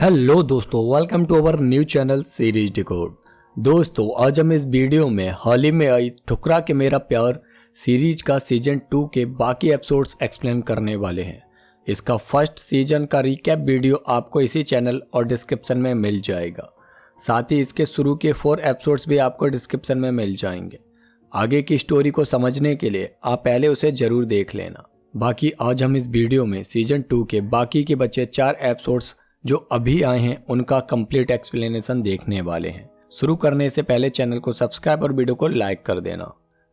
Hello दोस्तों, welcome to our new channel series decode. दोस्तों, आज हम इस वीडियो में हाल ही में आई ठुकरा के मेरा प्यार सीरीज का सीजन 2 के बाकी एपिसोड्स एक्सप्लेन करने वाले हैं। इसका फर्स्ट सीजन का रिकैप वीडियो आपको इसी चैनल और डिस्क्रिप्शन में मिल जाएगा। साथ ही इसके शुरू के 4 एपिसोड्स भी आपको डिस्क्रिप्शन में मिल जाएंगे। आगे की स्टोरी को समझने के लिए आप पहले उसे जरूर देख लेना। बाकी आज हम इस वीडियो में सीजन 2 के बाकी के बचे 4 एपिसोड्स जो अभी आए हैं उनका कंप्लीट एक्सप्लेनेशन देखने वाले हैं। शुरू करने से पहले चैनल को सब्सक्राइब और वीडियो को लाइक कर देना।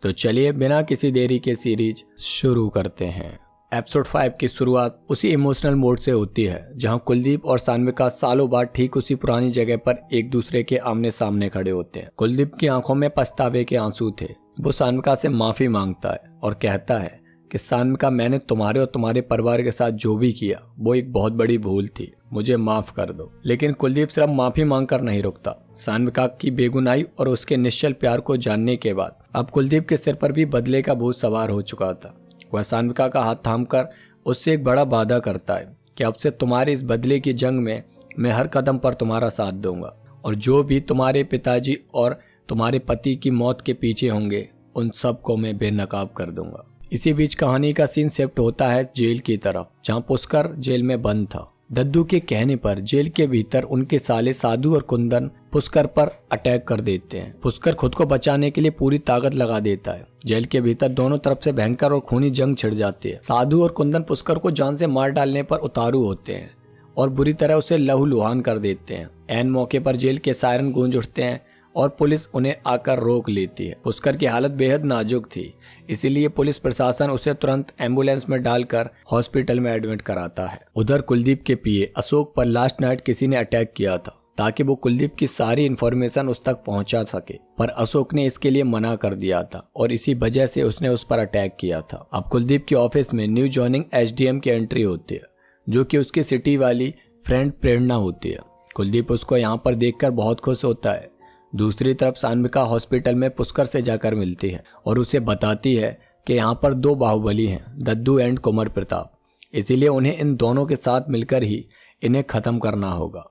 तो चलिए बिना किसी देरी के सीरीज शुरू करते हैं। एपिसोड 5 की शुरुआत उसी इमोशनल मोड से होती है जहां कुलदीप और सान्विका सालों बाद ठीक उसी पुरानी जगह पर एक दूसरे के आमने सामने खड़े होते हैं। कुलदीप की आंखों में पछतावे के आंसू थे। वो सान्विका से माफी मांगता है और कहता है कि सान्विका, मैंने तुम्हारे और तुम्हारे परिवार के साथ जो भी किया वो एक बहुत बड़ी भूल थी, मुझे माफ कर दो। लेकिन कुलदीप सिर्फ माफी मांगकर नहीं रुकता। सान्विका की बेगुनाही और उसके निश्चल प्यार को जानने के बाद अब कुलदीप के सिर पर भी बदले का भूत सवार हो चुका था। वह सान्विका का हाथ थामकर उससे एक बड़ा वादा करता है कि अब से तुम्हारे इस बदले की जंग में मैं हर कदम पर तुम्हारा साथ दूंगा और जो भी तुम्हारे पिताजी और तुम्हारे पति की मौत के पीछे होंगे उन सबको मैं बेनकाब कर दूंगा। इसी बीच कहानी का सीन शिफ्ट होता है जेल की तरफ, जहां पुष्कर जेल में बंद था। दद्दू के कहने पर जेल के भीतर उनके साले साधु और कुंदन पुष्कर पर अटैक कर देते हैं। पुष्कर खुद को बचाने के लिए पूरी ताकत लगा देता है। जेल के भीतर दोनों तरफ से भयंकर और खूनी जंग छिड़ जाती है। साधु और कुंदन पुष्कर को जान से मार डालने पर उतारू होते हैं और बुरी तरह उसे लहूलुहान कर देते हैं। ऐन मौके पर जेल के सायरन गूंज उठते हैं और पुलिस उन्हें आकर रोक लेती है। पुष्कर की हालत बेहद नाजुक थी, इसीलिए पुलिस प्रशासन उसे तुरंत एम्बुलेंस में डालकर हॉस्पिटल में एडमिट कराता है। उधर कुलदीप के पीए अशोक पर लास्ट नाइट किसी ने अटैक किया था ताकि वो कुलदीप की सारी इन्फॉर्मेशन उस तक पहुंचा सके, पर अशोक ने इसके लिए मना कर दिया था और इसी वजह से उसने उस पर अटैक किया था। अब कुलदीप के ऑफिस में न्यू जॉइनिंग एसडीएम की एंट्री होती है, जो कि उसकी सिटी वाली फ्रेंड प्रेरणा होती है। कुलदीप उसको यहाँ पर देखकर बहुत खुश होता है। दूसरी तरफ सान्विका हॉस्पिटल में पुष्कर से जाकर मिलती है और उसे बताती है कि यहाँ पर 2 बाहुबली हैं, दद्दू एंड कुंवर प्रताप, इसीलिए उन्हें इन दोनों के साथ मिलकर ही इन्हें खत्म करना होगा।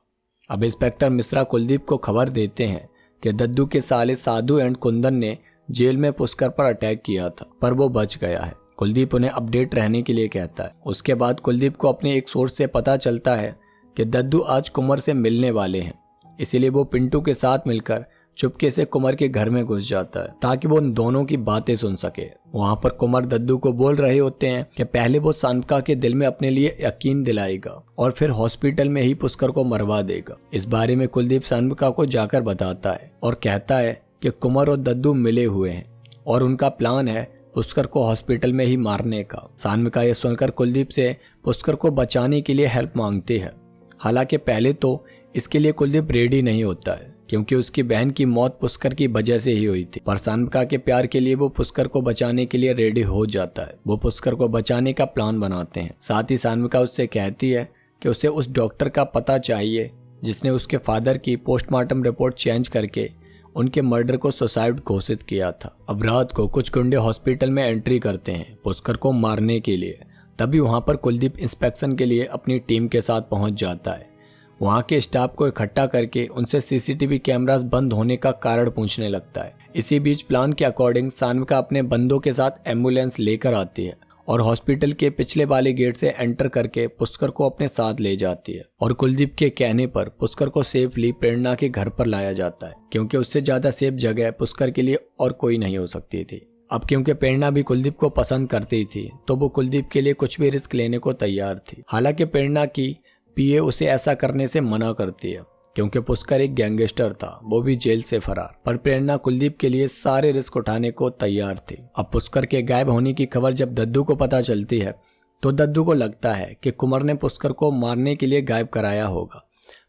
अब इंस्पेक्टर मिश्रा कुलदीप को खबर देते हैं कि दद्दू के साले साधु एंड कुंदन ने जेल में पुष्कर पर अटैक किया था, पर वो बच गया है। कुलदीप उन्हें अपडेट रहने के लिए कहता है। उसके बाद कुलदीप को अपने एक सोर्स से पता चलता है कि दद्दू आज कुंवर से मिलने वाले हैं, इसीलिए वो पिंटू के साथ मिलकर चुपके से कुंवर के घर में घुस जाता है ताकि वो उन दोनों की बातें सुन सके। वहां पर कुंवर दद्दू को बोल रहे होते हैं कि पहले वो सान्विका के दिल में अपने लिए यकीन दिलाएगा और फिर हॉस्पिटल में ही पुष्कर को मरवा देगा। इस बारे में कुलदीप सान्विका को जाकर बताता है और कहता है कि कुंवर और दद्दू मिले हुए हैं और उनका प्लान है पुष्कर को हॉस्पिटल में ही मारने का। सान्विका यह सुनकर कुलदीप से पुष्कर को बचाने के लिए हेल्प मांगती है। हालांकि पहले तो इसके लिए कुलदीप रेडी नहीं होता है क्योंकि उसकी बहन की मौत पुष्कर की वजह से ही हुई थी, पर सान्विका के प्यार के लिए वो पुष्कर को बचाने के लिए रेडी हो जाता है। वो पुष्कर को बचाने का प्लान बनाते हैं। साथ ही सान्विका उससे कहती है कि उसे उस डॉक्टर का पता चाहिए जिसने उसके फादर की पोस्टमार्टम रिपोर्ट चेंज करके उनके मर्डर को सुसाइड घोषित किया था। अब रात को कुछ गुंडे हॉस्पिटल में एंट्री करते हैं पुष्कर को मारने के लिए। तभी वहां पर कुलदीप इंस्पेक्शन के लिए अपनी टीम के साथ पहुंच जाता है। वहां के स्टाफ को इकट्ठा करके उनसे सीसीटीवी कैमरास बंद होने का कारण पूछने लगता है। इसी बीच प्लान के अकॉर्डिंग सान्विका अपने बंदों के साथ एम्बुलेंस लेकर आती है और हॉस्पिटल के पिछले वाले गेट से एंटर करके पुष्कर को अपने साथ ले जाती है और कुलदीप के कहने पर पुष्कर को सेफली प्रेरणा के घर पर लाया जाता है, क्योंकि उससे ज्यादा सेफ जगह पुष्कर के लिए और कोई नहीं हो सकती थी। अब क्योंकि प्रेरणा भी कुलदीप को पसंद करती थी तो वो कुलदीप के लिए कुछ भी रिस्क लेने को तैयार थी। हालांकि प्रेरणा की पीए उसे ऐसा करने से मना करती है क्योंकि पुष्कर एक गैंगस्टर था, वो भी जेल से फरार। पर प्रेरणा कुलदीप के लिए सारे रिस्क उठाने को तैयार थी। अब पुष्कर के गायब होने की खबर जब दद्दू को पता चलती है तो दद्दू को लगता है कि कुंवर ने पुष्कर को मारने के लिए गायब कराया होगा,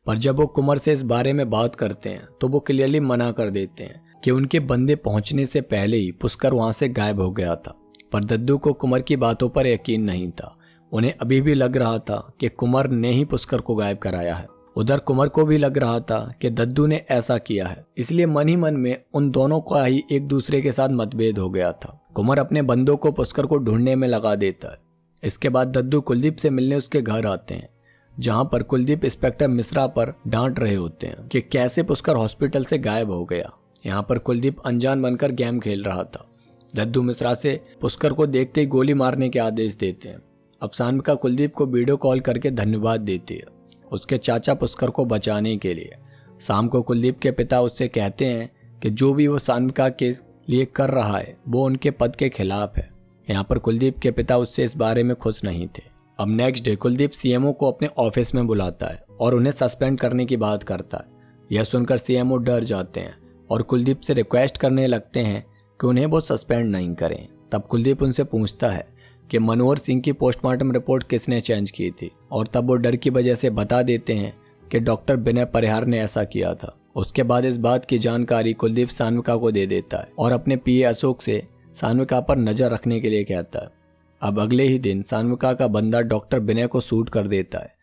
पर जब वो कुंवर से इस बारे में बात करते हैं तो वो क्लियरली मना कर देते हैं कि उनके बंदे पहुंचने से पहले ही पुष्कर वहां से गायब हो गया था। पर दद्दू को कुंवर की बातों पर यकीन नहीं था। उन्हें अभी भी लग रहा था कि कुंवर ने ही पुष्कर को गायब कराया है। उधर कुंवर को भी लग रहा था कि दद्दू ने ऐसा किया है, इसलिए मन ही मन में उन दोनों का ही एक दूसरे के साथ मतभेद हो गया था। कुंवर अपने बंदों को पुष्कर को ढूंढने में लगा देता है। इसके बाद दद्दू कुलदीप से मिलने उसके घर आते हैं। जहां पर कुलदीप इंस्पेक्टर मिश्रा पर डांट रहे होते हैं कि कैसे पुष्कर हॉस्पिटल से गायब हो गया। यहाँ पर कुलदीप अनजान बनकर गेम खेल रहा था। दद्दू मिश्रा से पुष्कर को देखते ही गोली मारने के आदेश देते हैं। अब सान्विका कुलदीप को वीडियो कॉल करके धन्यवाद देती है उसके चाचा पुष्कर को बचाने के लिए। शाम को कुलदीप के पिता उससे कहते हैं कि जो भी वो सान्विका के लिए कर रहा है वो उनके पद के खिलाफ है। यहाँ पर कुलदीप के पिता उससे इस बारे में खुश नहीं थे। अब नेक्स्ट डे कुलदीप सीएमओ को अपने ऑफिस में बुलाता है और उन्हें सस्पेंड करने की बात करता है। यह सुनकर सीएमओ डर जाते हैं और कुलदीप से रिक्वेस्ट करने लगते हैं कि उन्हें वो सस्पेंड नहीं करें। तब कुलदीप उनसे पूछता है कि मनोहर सिंह की पोस्टमार्टम रिपोर्ट किसने चेंज की थी, और तब वो डर की वजह से बता देते हैं कि डॉक्टर विनय परिहार ने ऐसा किया था। उसके बाद इस बात की जानकारी कुलदीप सान्विका को दे देता है और अपने पीए अशोक से सान्विका पर नजर रखने के लिए कहता है। अब अगले ही दिन सान्विका का बंदा डॉक्टर विनय को शूट कर देता है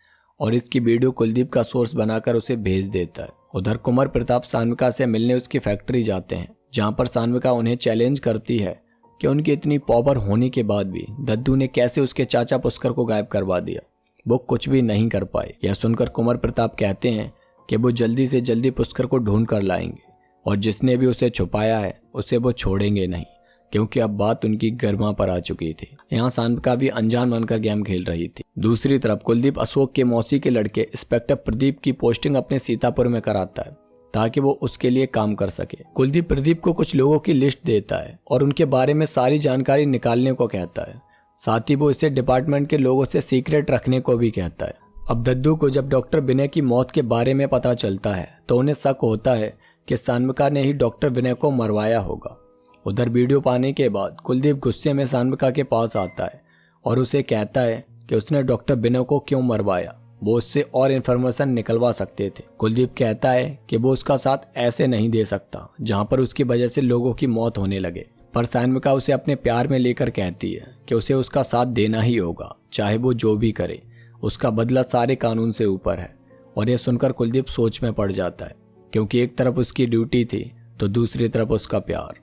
और इसकी वीडियो कुलदीप का सोर्स बनाकर उसे भेज देता है। उधर कुंवर प्रताप सान्विका से मिलने उसकी फैक्ट्री जाते हैं, जहां पर सान्विका उन्हें चैलेंज करती है कि उनकी इतनी पावर होने के बाद भी दद्दू ने कैसे उसके चाचा पुष्कर को गायब करवा दिया। वो कुछ भी नहीं कर पाए। यह सुनकर कुंवर प्रताप कहते हैं कि वो जल्दी से जल्दी पुष्कर को ढूंढ कर लाएंगे और जिसने भी उसे छुपाया है उसे वो छोड़ेंगे नहीं, क्योंकि अब बात उनकी गर्मा पर आ चुकी थी। यहाँ सान्विका भी अनजान बनकर गेम खेल रही थी। दूसरी तरफ कुलदीप अशोक के मौसी के लड़के इंस्पेक्टर प्रदीप की पोस्टिंग अपने सीतापुर में कराता है ताकि वो उसके लिए काम कर सके। कुलदीप प्रदीप को कुछ लोगों की लिस्ट देता है और उनके बारे में सारी जानकारी निकालने को कहता है। साथ ही वो इसे डिपार्टमेंट के लोगों से सीक्रेट रखने को भी कहता है। अब दद्दू को जब डॉक्टर विनय की मौत के बारे में पता चलता है तो उन्हें शक होता है कि सान्विका ने ही डॉक्टर विनय को मरवाया होगा। उधर वीडियो पाने के बाद कुलदीप गुस्से में सान्विका के पास आता है और उसे कहता है कि उसने डॉक्टर विनय को क्यों मरवाया, वो उससे और इन्फॉर्मेशन निकलवा सकते थे। कुलदीप कहता है कि वो उसका साथ ऐसे नहीं दे सकता जहां पर उसकी वजह से लोगों की मौत होने लगे, पर सान्विका उसे अपने प्यार में लेकर कहती है कि उसे उसका साथ देना ही होगा, चाहे वो जो भी करे। उसका बदला सारे कानून से ऊपर है। और यह सुनकर कुलदीप सोच में पड़ जाता है, क्योंकि एक तरफ उसकी ड्यूटी थी तो दूसरी तरफ उसका प्यार।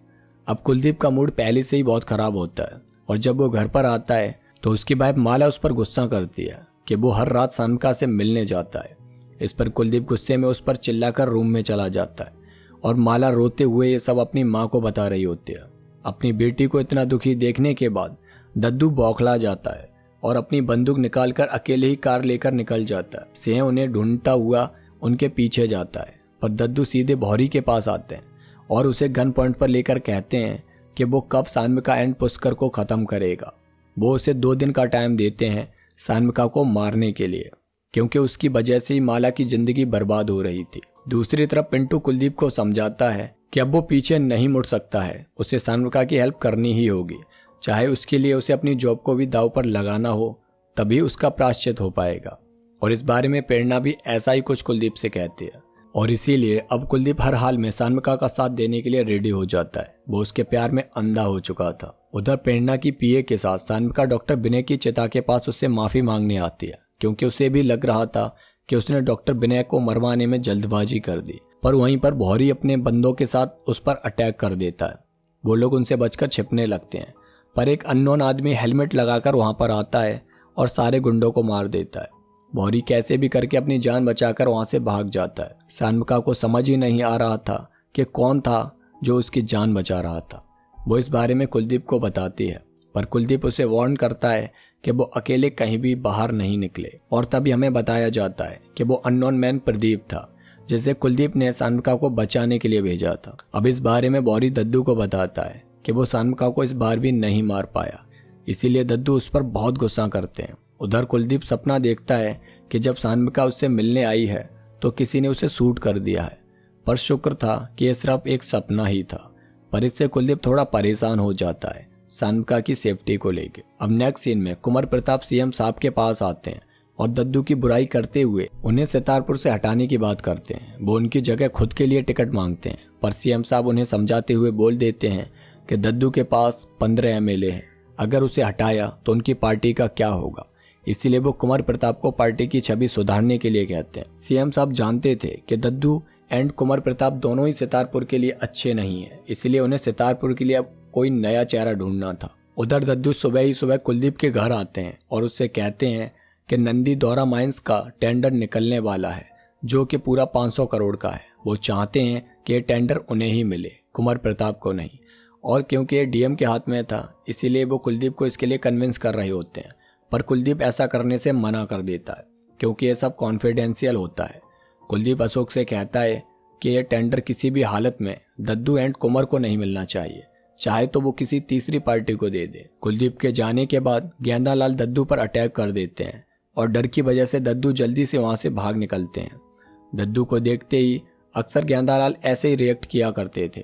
अब कुलदीप का मूड पहले से ही बहुत खराब होता है और जब वो घर पर आता है तो उसकी वाइफ माला उस पर गुस्सा करती है कि वो हर रात सान्विका से मिलने जाता है। इस पर कुलदीप गुस्से में उस पर चिल्लाकर रूम में चला जाता है और माला रोते हुए ये सब अपनी माँ को बता रही होती है। अपनी बेटी को इतना दुखी देखने के बाद दद्दू बौखला जाता है और अपनी बंदूक निकालकर अकेले ही कार लेकर निकल जाता है। सिंह उन्हें ढूंढता हुआ उनके पीछे जाता है, पर दद्दू सीधे भौरी के पास आते हैं और उसे गन पॉइंट पर लेकर कहते हैं कि वो कब सान्विका एंड पुष्कर को खत्म करेगा। वो उसे 2 दिन का टाइम देते हैं सान्विका को मारने के लिए, क्योंकि उसकी वजह से ही माला की जिंदगी बर्बाद हो रही थी। दूसरी तरफ पिंटू कुलदीप को समझाता है कि अब वो पीछे नहीं मुड़ सकता है, उसे सान्विका की हेल्प करनी ही होगी, चाहे उसके लिए उसे अपनी जॉब को भी दांव पर लगाना हो, तभी उसका प्रायश्चित हो पाएगा। और इस बारे में प्रेरणा भी ऐसा ही कुछ कुलदीप से कहती है और इसीलिए अब कुलदीप हर हाल में सान्विका का साथ देने के लिए रेडी हो जाता है। वो उसके प्यार में अंधा हो चुका था। उधर प्रेरणा की पीए के साथ सान्विका डॉक्टर विनय की चिता के पास उससे माफी मांगने आती है, क्योंकि उसे भी लग रहा था कि उसने डॉक्टर विनय को मरवाने में जल्दबाजी कर दी। पर वहीं पर भौरी अपने बंदों के साथ उस पर अटैक कर देता है। वो लोग उनसे बचकर छिपने लगते हैं, पर एक अननोन आदमी हेलमेट लगाकर वहां पर आता है और सारे गुंडों को मार देता है। भौरी कैसे भी करके अपनी जान बचाकर वहां से भाग जाता है। सान्विका को समझ ही नहीं आ रहा था कि कौन था जो उसकी जान बचा रहा था। वो इस बारे में कुलदीप को बताती है, पर कुलदीप उसे वार्न करता है कि वो अकेले कहीं भी बाहर नहीं निकले। और तभी हमें बताया जाता है कि वो अननोन मैन प्रदीप था, जिसे कुलदीप ने सान्विका को बचाने के लिए भेजा था। अब इस बारे में भौरी दद्दू को बताता है कि वो सान्विका को इस बार भी नहीं मार पाया, इसीलिए दद्दू उस पर बहुत गुस्सा करते हैं। उधर कुलदीप सपना देखता है कि जब सान्विका उससे मिलने आई है तो किसी ने उसे शूट कर दिया है, पर शुक्र था कि यह सिर्फ एक सपना ही था। पर इससे कुलदीप थोड़ा परेशान हो जाता है सान्विका की सेफ्टी को लेकर। अब नेक्स्ट सीन में कुंवर प्रताप सीएम साहब के पास आते हैं और दद्दू की बुराई करते हुए उन्हें सितारपुर से हटाने की बात करते हैं। वो उनकी जगह खुद के लिए टिकट मांगते हैं, पर सीएम साहब उन्हें समझाते हुए बोल देते हैं कि दद्दू के पास 15 एमएलए हैं, अगर उसे हटाया तो उनकी पार्टी का क्या होगा। इसीलिए वो कुंवर प्रताप को पार्टी की छवि सुधारने के लिए कहते हैं। सीएम साहब जानते थे कि दद्दू एंड कुंवर प्रताप दोनों ही सितारपुर के लिए अच्छे नहीं है, इसलिए उन्हें सितारपुर के लिए अब कोई नया चेहरा ढूंढना था। उधर दद्दू सुबह ही सुबह कुलदीप के घर आते हैं और उससे कहते हैं कि नंदी दौरा माइंस का टेंडर निकलने वाला है जो कि पूरा 500 करोड़ का है। वो चाहते हैं कि ये टेंडर उन्हें ही मिले, कुमार प्रताप को नहीं। और क्योंकि ये डीएम के हाथ में था इसीलिए वो कुलदीप को इसके लिए कन्विंस कर रहे होते हैं, पर कुलदीप ऐसा करने से मना कर देता है क्योंकि ये सब कॉन्फिडेंशियल होता है। कुलदीप अशोक से कहता है कि यह टेंडर किसी भी हालत में दद्दू एंड कुमार को नहीं मिलना चाहिए, चाहे तो वो किसी तीसरी पार्टी को दे दे। कुलदीप के जाने के बाद गेंदालाल दद्दू पर अटैक कर देते हैं और डर की वजह से दद्दू जल्दी से वहां से भाग निकलते हैं। दद्दू को देखते ही अक्सर गेंदालाल ऐसे ही रिएक्ट किया करते थे।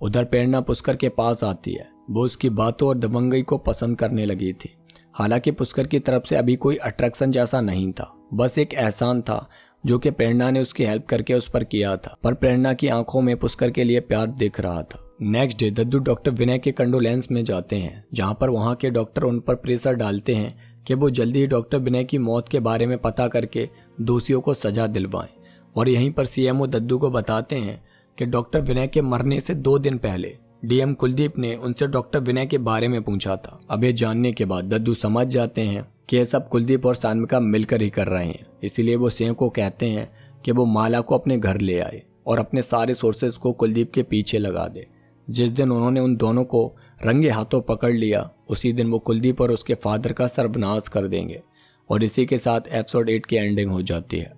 उधर प्रेरणा पुष्कर के पास आती है। वो उसकी बातों और दबंगई को पसंद करने लगी थी। हालांकि पुष्कर की तरफ से अभी कोई अट्रैक्शन जैसा नहीं था, बस एक एहसान था जो कि प्रेरणा ने उसकी हेल्प करके उस पर किया था। पर प्रेरणा की आंखों में पुष्कर के लिए प्यार दिख रहा था। नेक्स्ट डे दद्दू डॉक्टर विनय के कंडोलेंस में जाते हैं, जहां पर वहां के डॉक्टर उन पर प्रेशर डालते हैं कि वो जल्दी ही डॉक्टर विनय की मौत के बारे में पता करके दोषियों को सजा दिलवाएं। और यहीं पर सीएमओ दद्दू को बताते हैं कि डॉक्टर विनय के मरने से 2 दिन पहले डीएम कुलदीप ने उनसे डॉक्टर विनय के बारे में पूछा था। अब ये जानने के बाद दद्दू समझ जाते हैं कि ये सब कुलदीप और सान्विका मिलकर ही कर रहे हैं। इसीलिए वो सीएम को कहते हैं कि वो माला को अपने घर ले आए और अपने सारे सोर्सेज को कुलदीप के पीछे लगा दे। जिस दिन उन्होंने उन दोनों को रंगे हाथों पकड़ लिया उसी दिन वो कुलदीप और उसके फादर का सर्वनाश कर देंगे। और इसी के साथ एपिसोड 8 की एंडिंग हो जाती है।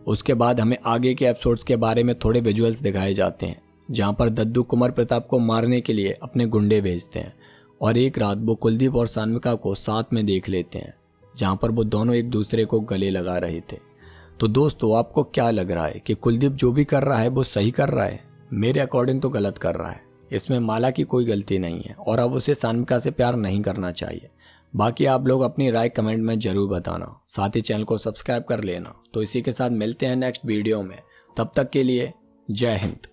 उसके बाद हमें आगे के एपिसोड्स के बारे में थोड़े विजुअल्स दिखाए जाते हैं, जहां पर दद्दू कुमार प्रताप को मारने के लिए अपने गुंडे भेजते हैं और एक रात वो कुलदीप और सान्विका को साथ में देख लेते हैं, जहां पर वो दोनों एक दूसरे को गले लगा रहे थे। तो दोस्तों आपको क्या लग रहा है कि कुलदीप जो भी कर रहा है वो सही कर रहा है? मेरे अकॉर्डिंग तो गलत कर रहा है। इसमें माला की कोई गलती नहीं है और अब उसे सान्विका से प्यार नहीं करना चाहिए। बाकी आप लोग अपनी राय कमेंट में जरूर बताना, साथ ही चैनल को सब्सक्राइब कर लेना। तो इसी के साथ मिलते हैं नेक्स्ट वीडियो में, तब तक के लिए जय हिंद।